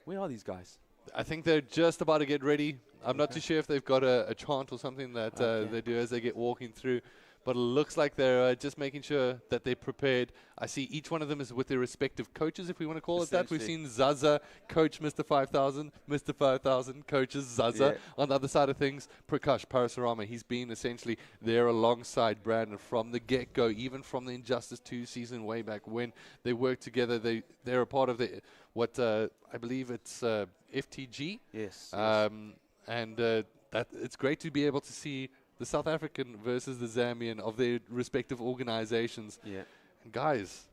Where are these guys? I think they're just about to get ready. I'm not too sure if they've got a chant or something that they do as they get walking through. But it looks like they're just making sure that they're prepared. I see each one of them is with their respective coaches, if we want to call it that. We've seen Zaza coach Mr.5000, Mr.5000 coaches Zaza. On the other side of things, Prakash Parasurama, he's been essentially there alongside Brandon from the get-go, even from the Injustice 2 season way back when they worked together. They're a part of the what I believe it's FTG. Yes. And that it's great to be able to see the South African versus the Zambian of their respective organizations. Yeah. And guys,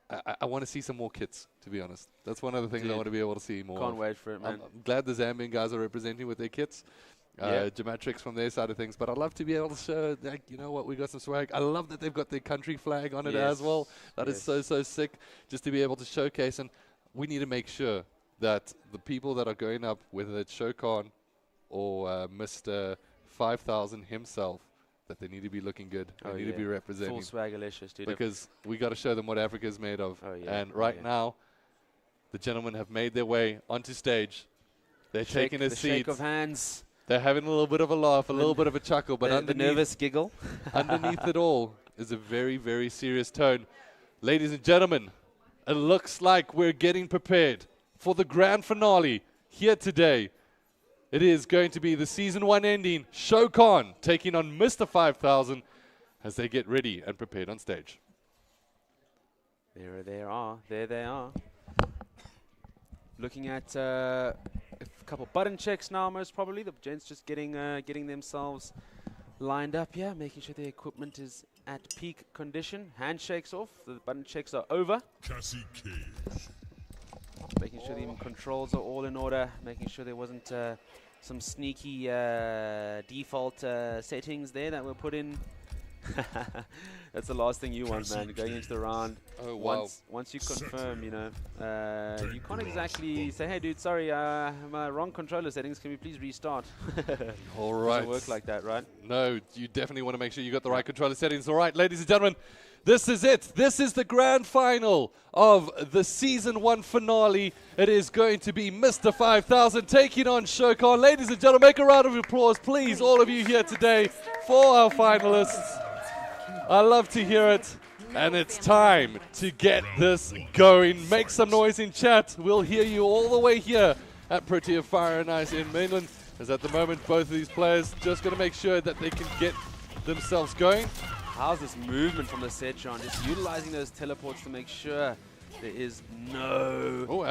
I want to see some more kits, to be honest. That's one of the things I want to be able to see more. Can't wait for it, man. I'm glad the Zambian guys are representing with their kits. Gematrix from their side of things. But I'd love to be able to show, like, you know what, we got some swag. I love that they've got their country flag on it as well. That is so sick, just to be able to showcase. And we need to make sure that the people that are going up, whether it's Shokan or Mr.5000 himself, that they need to be looking good. They need to be representing. Full swagalicious, dude. Because we got to show them what Africa is made of. And now, the gentlemen have made their way onto stage. They're taking a seat. Shake of hands. They're having a little bit of a laugh, a little bit of a chuckle, but the nervous giggle. underneath it all is a very, very serious tone. Ladies and gentlemen, it looks like we're getting prepared for the grand finale here today. It is going to be the Season 1 ending, Shokan taking on Mr.5000 as they get ready and prepared on stage. There they are. Looking at a couple button checks now, most probably. The gents just getting themselves lined up here, making sure their equipment is at peak condition. Handshakes off. The button checks are over. Cassie Cage. Making sure the controls are all in order. Making sure there wasn't some sneaky default settings there that were put in. That's the last thing you want, man, going into the round. Oh, wow. Once you confirm, you know, you can't exactly say, hey, dude, sorry, my wrong controller settings. Can we please restart? All right. Doesn't work like that, right? No, you definitely want to make sure you got the right controller settings. All right, ladies and gentlemen, this is it. This is the grand final of the Season 1 finale. It is going to be Mr.5000 taking on Shokan. Ladies and gentlemen, make a round of applause, please, all of you here today for our finalists. I love to hear it. And it's time to get this going. Make some noise in chat. We'll hear you all the way here at Protea Fire and Ice in mainland. As at the moment, both of these players just going to make sure that they can get themselves going. How's this movement from the Cetrion? Just utilizing those teleports to make sure there is no...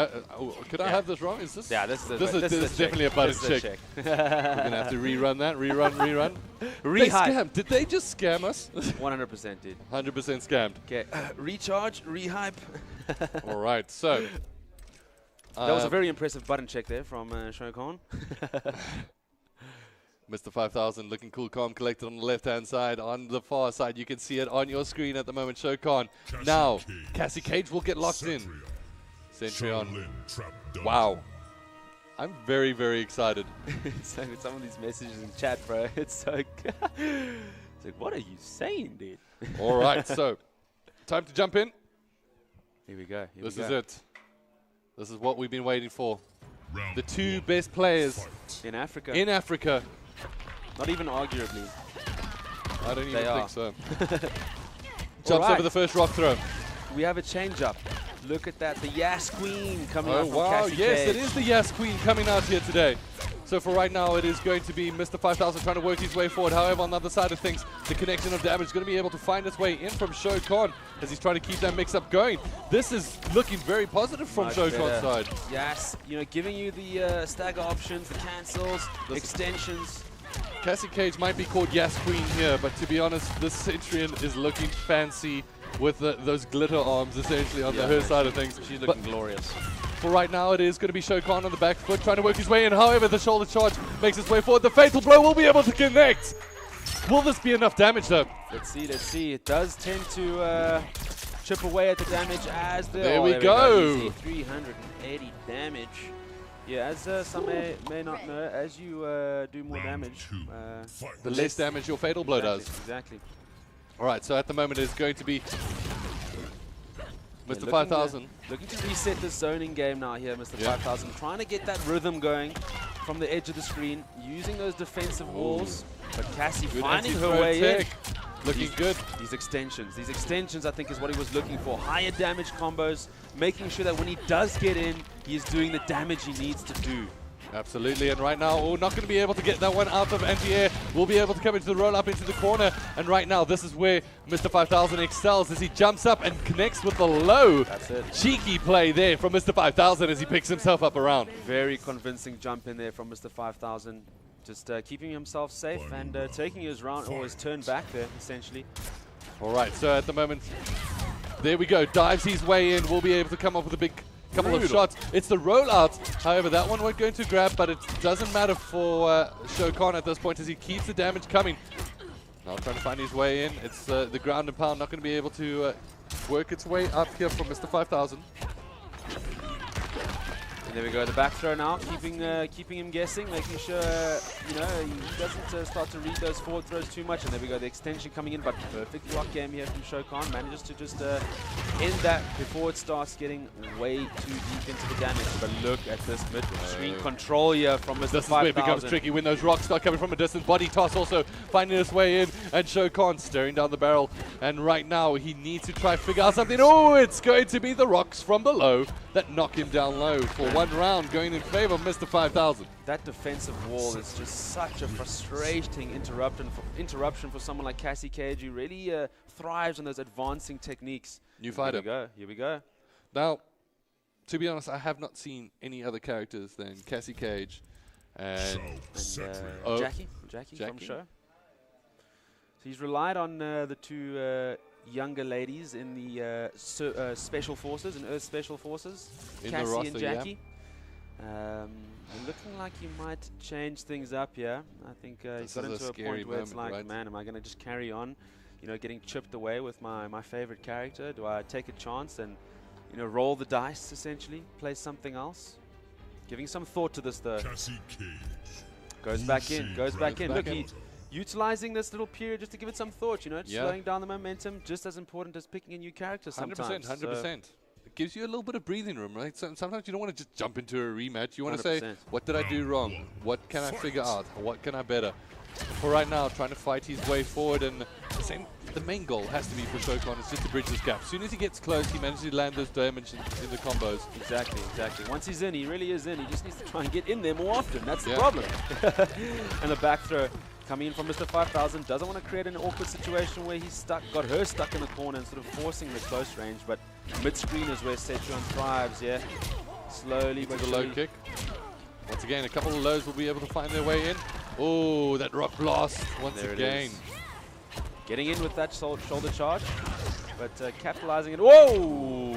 Could I have this wrong? Is this? Yeah, this is definitely a button check. We're going to have to rerun that. Rerun. They scammed. Did they just scam us? 100% did. 100% scammed. Okay. Recharge, rehype. All right, so... that was a very impressive button check there from Shokan. Mr.5000 looking cool, calm, collected on the left-hand side. On the far side, you can see it on your screen at the moment, Shokan. Now, Cassie Cage will get locked in. Cetrion. Wow. I'm very, very excited. So with some of these messages in chat, bro, it's so... it's like, what are you saying, dude? All right, so time to jump in. Here we go. This is it. This is what we've been waiting for. The two best players in Africa. Not even arguably. I don't even think so. Jumps over the first rock throw. We have a change up. Look at that. The Yas Queen coming out from wow. Cassie Yes, Cage. it is the Yas Queen coming out here today. So for right now, it is going to be Mr.5000 trying to work his way forward. However, on the other side of things, the connection of damage is going to be able to find its way in from Shokan as he's trying to keep that mix-up going. This is looking very positive from Shokan's side. Yes, you know, giving you the stagger options, the cancels, extensions. Cassie Cage might be called Yas Queen here, but to be honest, this Cetrion is looking fancy with those glitter arms essentially on her side of things. She's looking glorious. For right now, it is going to be Shokan on the back foot, trying to work his way in. However, the shoulder charge makes its way forward. The fatal blow will be able to connect. Will this be enough damage, though? Let's see. It does tend to chip away at the damage as the... There we go. 380 damage. Yeah, as some may not know, as you do more damage... the less damage your fatal blow does. Exactly. All right, so at the moment, it's going to be Mr. 5000. Looking to reset the zoning game now here, Mr. 5000. Trying to get that rhythm going from the edge of the screen, using those defensive walls. But Cassie finding her way in. Looking good. These extensions I think is what he was looking for. Higher damage combos, making sure that when he does get in, he is doing the damage he needs to do. Absolutely, and right now, not going to be able to get that one out of anti-air. Will be able to come into the roll-up into the corner, and right now, this is where Mr. 5000 excels as he jumps up and connects with the low. That's it. Cheeky play there from Mr. 5000 as he picks himself up around. Very convincing jump in there from Mr. 5000. Just keeping himself safe and taking his round or his turn back there, essentially. All right, so at the moment, there we go. Dives his way in. Will be able to come up with a big couple of shots. It's the rollout. However, that one won't go into grab, but it doesn't matter for Shokan at this point as he keeps the damage coming. Now trying to find his way in. It's the ground and pound not going to be able to work its way up here from Mr. 5000. And there we go, the back throw now, keeping him guessing, making sure he doesn't start to read those forward throws too much. And there we go, the extension coming in, but perfect block game here from Shokan. Manages to just end that before it starts getting way too deep into the damage. But look at this mid-screen control here from Mr. 5000. This is where it becomes tricky when those rocks start coming from a distance. Body toss also finding his way in, and Shokan staring down the barrel. And right now he needs to try to figure out something. Oh, it's going to be the rocks from below that knock him down low for one round, going in favor of Mr. 5000. That defensive wall is just such a frustrating interruption for someone like Cassie Cage, who really thrives on those advancing techniques. New fighter. Here we go. Now, to be honest, I have not seen any other characters than Cassie Cage and Jacqui from Show. So he's relied on the two younger ladies in the Special Forces, in Earth Special Forces, Cassie and Jacqui. Looking like he might change things up here. I think he's got into a point where it's like, man, am I going to just carry on, getting chipped away with my favorite character? Do I take a chance and, roll the dice, essentially, play something else? Giving some thought to this, though. Goes back in. Look, he's utilizing this little period just to give it some thought, slowing down the momentum, just as important as picking a new character sometimes. 100%. It gives you a little bit of breathing room, right? So sometimes you don't want to just jump into a rematch. You want to say, what did I do wrong? What can I figure out? What can I better? For right now, trying to fight his way forward, and the main goal has to be for Shokan is just to bridge this gap. As soon as he gets close, he manages to land those damage in the combos. Exactly. Once he's in, he really is in. He just needs to try and get in there more often. That's the problem. And the back throw coming in from Mr. 5000. Doesn't want to create an awkward situation where he's got her stuck in the corner and sort of forcing the close range. But mid-screen is where Cetrion thrives, yeah. Slowly but the low kick. Once again, a couple of lows will be able to find their way in. Oh, that rock blast once again. Getting in with that shoulder charge, but capitalizing it. Whoa!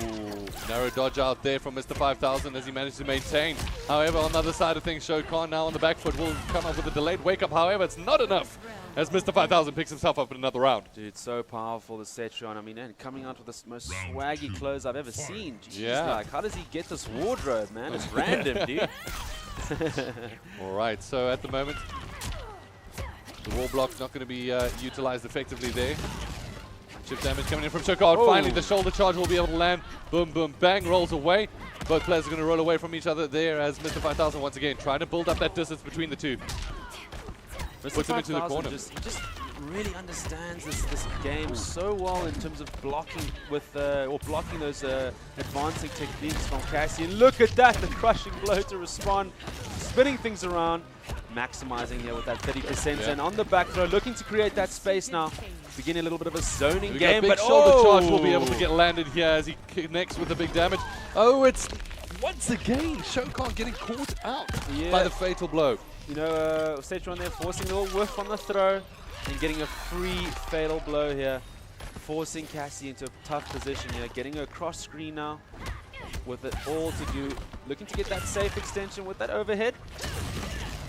Narrow dodge out there from Mr. 5000 as he managed to maintain. However, on the other side of things, Shokan now on the back foot will come up with a delayed wake-up. However, it's not enough as Mr. 5000 picks himself up in another round. Dude, so powerful, the Cetrion. I mean, and coming out with the most swaggy clothes I've ever seen. Jeez, yeah. Like, how does he get this wardrobe, man? It's random, dude. All right, so at the moment, the wall block's not going to be utilized effectively there. Chip damage coming in from Shokan. Oh. Finally, the shoulder charge will be able to land. Boom, boom, bang, rolls away. Both players are going to roll away from each other there as Mr. 5000 once again trying to build up that distance between the two. Puts him into the corner. He just really understands this game so well in terms of blocking with or blocking those advancing techniques from Cassie. And look at that, the crushing blow to respond, spinning things around, maximizing here with that 30%. And on the back throw, looking to create that space now. Beginning a little bit of a zoning game, but shoulder charge will be able to get landed here as he connects with the big damage. Oh, it's once again Shokan getting caught out by the fatal blow. Cetrion there forcing a little whiff on the throw and getting a free fatal blow here, forcing Cassie into a tough position here, getting her cross screen now with it all to do, looking to get that safe extension with that overhead.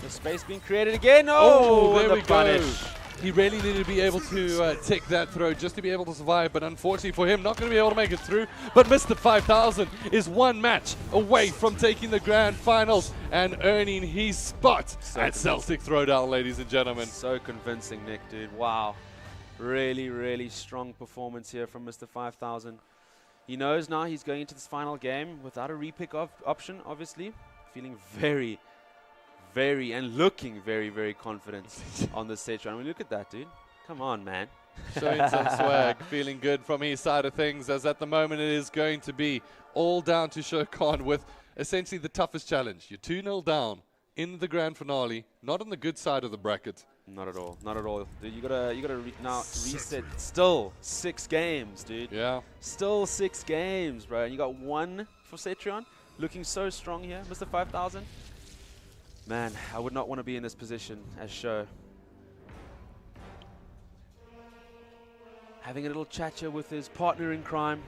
The space being created again. Oh, there we punish. Go. He really needed to be able to take that throw just to be able to survive, but unfortunately for him, not going to be able to make it through. But Mr. 5000 is one match away from taking the grand finals and earning his spot at Celtic Throwdown, ladies and gentlemen. So convincing, Nick, dude. Wow. Really, really strong performance here from Mr. 5000. He knows now he's going into this final game without a repick option, obviously. Feeling very, and looking very, very confident on the Cetrion. I mean, look at that, dude. Come on, man. Showing some swag, feeling good from his side of things, as at the moment it is going to be all down to Shokan with essentially the toughest challenge. You're 2-0 down in the grand finale, not on the good side of the bracket. Not at all. Not at all. Dude, you gotta now reset. Still 6 games, dude. Yeah. Still 6 games, bro. And you got 1 for Cetrion. Looking so strong here, Mr.5000. Man, I would not want to be in this position as Sho. Having a little chat here with his partner in crime.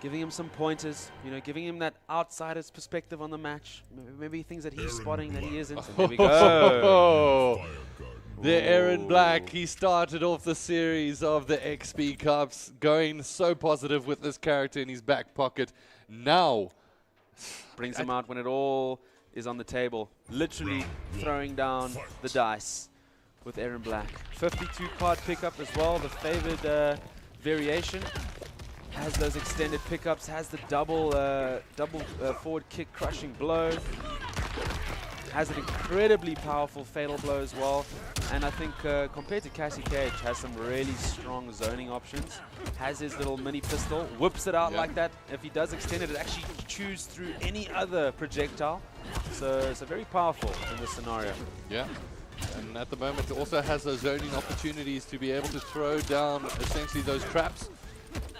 Giving him some pointers, you know, giving him that outsider's perspective on the match. Maybe things that he's spotting that he isn't. And there we go. The Erron Black, he started off the series of the XP Cups, going so positive with this character in his back pocket. Now, brings him out when it all is on the table. Literally throwing down the dice with Erron Black. 52 card pickup as well, the favored variation. Has those extended pickups, has the double forward kick crushing blow. Has an incredibly powerful fatal blow as well. And I think compared to Cassie Cage, has some really strong zoning options. Has his little mini pistol, whips it out like that. If he does extend it, it actually chews through any other projectile. So it's very powerful in this scenario. Yeah. And at the moment it also has those zoning opportunities to be able to throw down essentially those traps.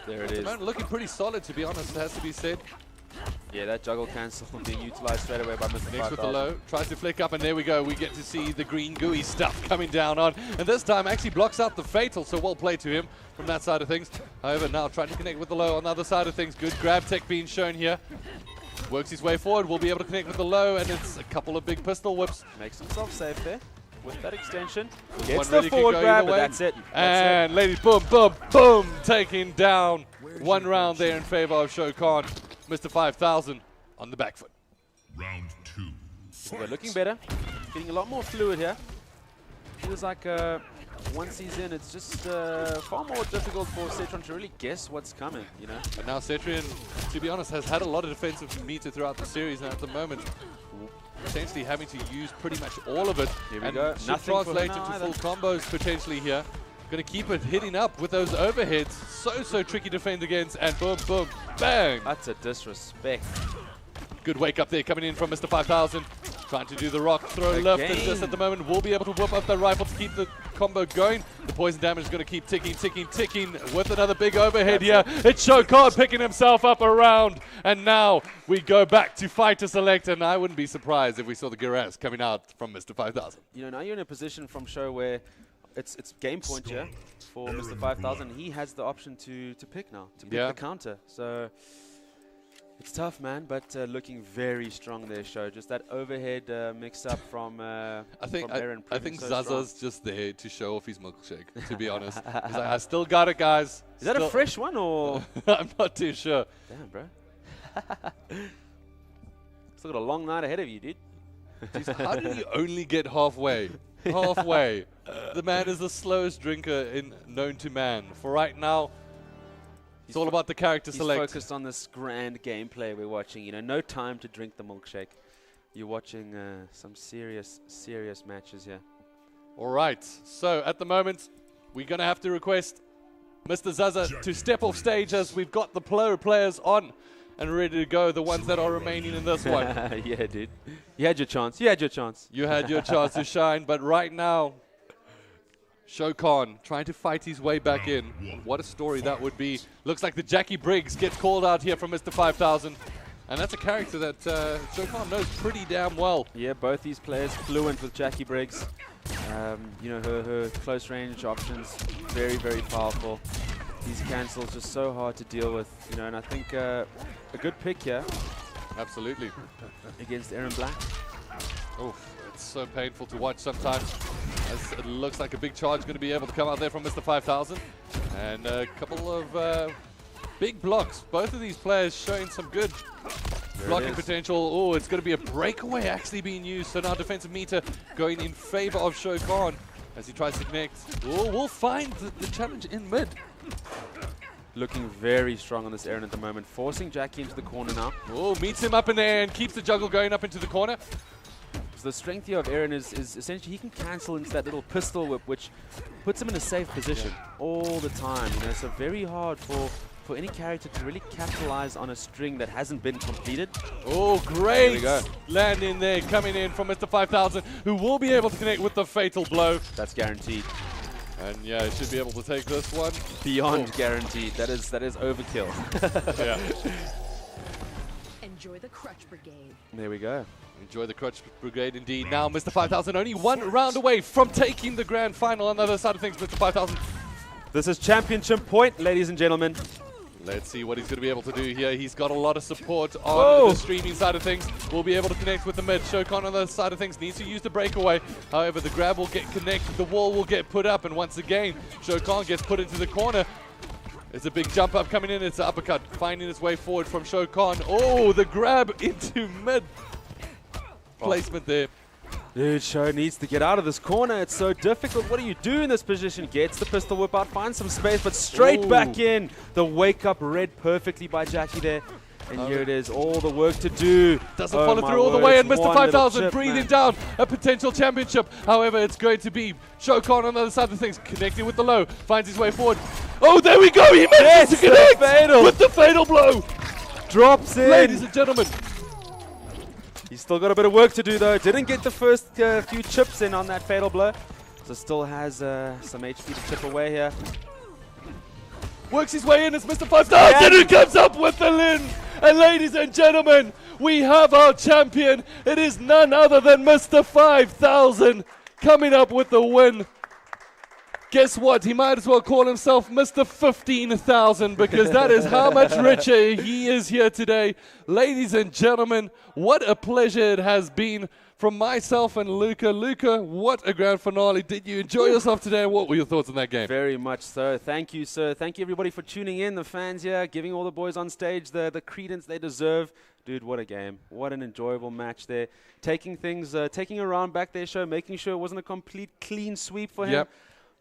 There it is. Looking pretty solid, to be honest, it has to be said. Yeah, that juggle cancel being utilized straight away by Mr. Next with the low, tries to flick up, and there we go. We get to see the green gooey stuff coming down on. And this time actually blocks out the fatal, so well played to him from that side of things. However, now trying to connect with the low on the other side of things. Good grab tech being shown here. Works his way forward, will be able to connect with the low, and it's a couple of big pistol whips. Makes himself safe there. With that extension, One gets really the forward grab, but that's it. And ladies, boom, boom, boom, taking down one round there in favor of Shokan. Mr.5000 on the back foot. Round 2. We're looking better. Getting a lot more fluid here. Feels like once he's in, it's just far more difficult for Cetrion to really guess what's coming, you know. And now Cetrion, to be honest, has had a lot of defensive meter throughout the series, and at the moment, potentially having to use pretty much all of it. Here we and go. should Nothing translate into full combos potentially here. Going to keep it hitting up with those overheads. So tricky to defend against, and boom, boom, bang. That's a disrespect. Good wake up there coming in from Mr.5000. Trying to do the rock throw lift, and just at the moment will be able to whip up the rifle to keep the combo going. The poison damage is going to keep ticking with another big overhead here. It's Shokan picking himself up around, and now we go back to fighter select, and I wouldn't be surprised if we saw the Giras coming out from Mr.5000. You know, now you're in a position from Sho where it's game point here for Mr.5000. He has the option to pick now, to pick the counter. So it's tough, man, but looking very strong there, Sho. Just that overhead mix-up from Erron. I think Zaza's just there to show off his milkshake, to be honest. He's like, I still got it, guys. Is that a fresh one, or? I'm not too sure. Damn, bro. Still got a long night ahead of you, dude. Jeez, how did he only get halfway? Halfway. The man is the slowest drinker known to man. For right now, it's all about the character select. He's focused on this grand gameplay we're watching. You know, no time to drink the milkshake. You're watching some serious matches here. All right. So at the moment, we're going to have to request Mr. Zaza to step off stage, as we've got the pro players on and ready to go, the ones that are remaining in this one. Yeah, dude. You had your chance. You had your chance. You had your chance to shine, but right now, Shokan trying to fight his way back in. What a story that would be. Looks like the Jacqui Briggs gets called out here from Mr.5000. And that's a character that Shokan knows pretty damn well. Yeah, both these players fluent with Jacqui Briggs. You know, her close range options, very powerful. These cancels just so hard to deal with, you know, and I think a good pick here. Absolutely. Against Erron Black. Oh, it's so painful to watch sometimes. As it looks like a big charge going to be able to come out there from Mr.5000. And a couple of big blocks. Both of these players showing some good blocking potential. Oh, it's going to be a breakaway actually being used. So now defensive meter going in favor of Shokan as he tries to connect. Oh, we'll find the challenge in mid. looking very strong on this Erron at the moment, forcing Jacqui into the corner now. Oh, meets him up in there and keeps the juggle going up into the corner. So the strength here of Erron is essentially he can cancel into that little pistol whip, which puts him in a safe position all the time. You know, so very hard for any character to really capitalize on a string that hasn't been completed. Oh, great landing there, coming in from Mr.5000, who will be able to connect with the fatal blow. That's guaranteed. And yeah, should be able to take this one. Beyond guaranteed. That is overkill. Yeah. Enjoy the crutch brigade. There we go. Enjoy the crutch brigade indeed. Now Mr.5000 only one round away from taking the grand final. On the other side of things, Mr.5000. This is championship point, ladies and gentlemen. Let's see what he's going to be able to do here. He's got a lot of support on the streaming side of things. Will be able to connect with the mid. Showcon on the other side of things needs to use the breakaway. However, the grab will get connected. The wall will get put up. And once again, Showcon gets put into the corner. It's a big jump up coming in. It's an uppercut finding its way forward from Showcon. Oh, the grab into mid. Placement there. Dude, Show needs to get out of this corner. It's so difficult. What do you do in this position? Gets the pistol whip out, finds some space, but straight back in. The wake up read perfectly by Jacqui there. And here it is, all the work to do. Doesn't follow through all the way, and Mr.5000 breathing down a potential championship. However, it's going to be Showcon on the other side of things, connecting with the low, finds his way forward. Oh, there we go! He manages to connect with the fatal blow. Drops in. Ladies and gentlemen. He's still got a bit of work to do though. Didn't get the first few chips in on that fatal blow. So still has some HP to chip away here. Works his way in as Mr.5000 who comes up with the Lin. And ladies and gentlemen, we have our champion. It is none other than Mr.5000 coming up with the win. Guess what? He might as well call himself Mr.15,000 because that is how much richer he is here today. Ladies and gentlemen, what a pleasure it has been from myself and Luca. Luca, what a grand finale. Did you enjoy yourself today, and what were your thoughts on that game? Very much so. Thank you, sir. Thank you, everybody, for tuning in. The fans here, giving all the boys on stage the credence they deserve. Dude, what a game. What an enjoyable match there. Taking things, taking a round back there, Show, making sure it wasn't a complete clean sweep for him.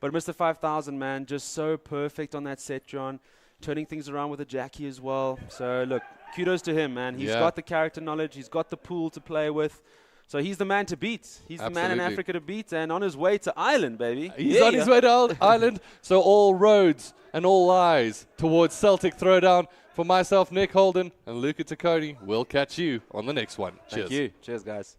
But Mr.5000, man, just so perfect on that Cetrion, turning things around with a Jacqui as well. So, look, kudos to him, man. He's got the character knowledge. He's got the pool to play with. So he's the man to beat. He's the man in Africa to beat, and on his way to Ireland, baby. He's on his way to Ireland. So all roads and all eyes towards Celtic Throwdown. For myself, Nick Holden, and Luca Taccone, we'll catch you on the next one. Thank you. Cheers, guys.